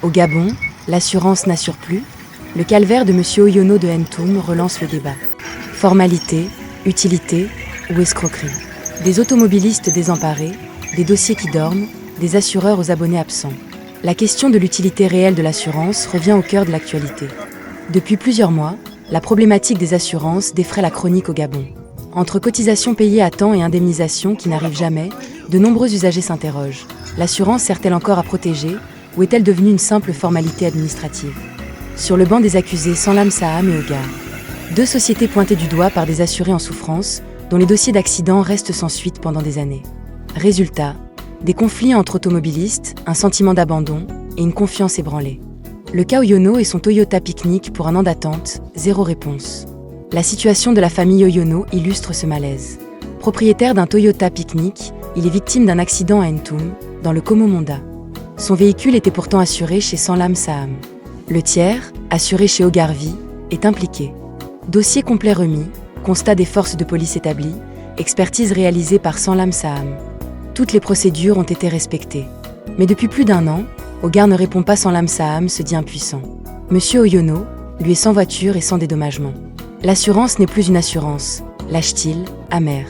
Au Gabon, l'assurance n'assure plus. Le calvaire de M. Oyono de Ntoum relance le débat. Formalité, utilité ou escroquerie. Des automobilistes désemparés, des dossiers qui dorment, des assureurs aux abonnés absents. La question de l'utilité réelle de l'assurance revient au cœur de l'actualité. Depuis plusieurs mois, la problématique des assurances défraie la chronique au Gabon. Entre cotisations payées à temps et indemnisations qui n'arrivent jamais, de nombreux usagers s'interrogent. L'assurance sert-elle encore à protéger ou est-elle devenue une simple formalité administrative? Sur le banc des accusés Sanlam Saham et Ogar. Deux sociétés pointées du doigt par des assurés en souffrance, dont les dossiers d'accidents restent sans suite pendant des années. Résultat, des conflits entre automobilistes, un sentiment d'abandon et une confiance ébranlée. Le cas Oyono et son Toyota Picnic pour un an d'attente, zéro réponse. La situation de la famille Oyono illustre ce malaise. Propriétaire d'un Toyota Picnic, il est victime d'un accident à Ntoum, dans le Komo-Monda. Son véhicule était pourtant assuré chez Sanlam Saham. Le tiers, assuré chez Ogarvi, est impliqué. Dossier complet remis, constat des forces de police établies, expertise réalisée par Sanlam Saham. Toutes les procédures ont été respectées. Mais depuis plus d'un an, Ogar ne répond pas. Sanlam Saham se dit impuissant. Monsieur Oyono, lui est sans voiture et sans dédommagement. L'assurance n'est plus une assurance, lâche-t-il, amer.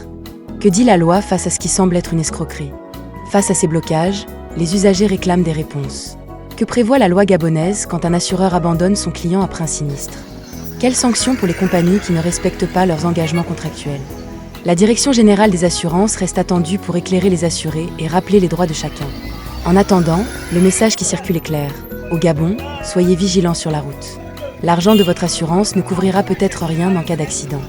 Que dit la loi face à ce qui semble être une escroquerie? Face à ces blocages, les usagers réclament des réponses. Que prévoit la loi gabonaise quand un assureur abandonne son client après un sinistre? Quelles sanctions pour les compagnies qui ne respectent pas leurs engagements contractuels? La Direction générale des assurances reste attendue pour éclairer les assurés et rappeler les droits de chacun. En attendant, le message qui circule est clair. Au Gabon, soyez vigilants sur la route. L'argent de votre assurance ne couvrira peut-être rien en cas d'accident.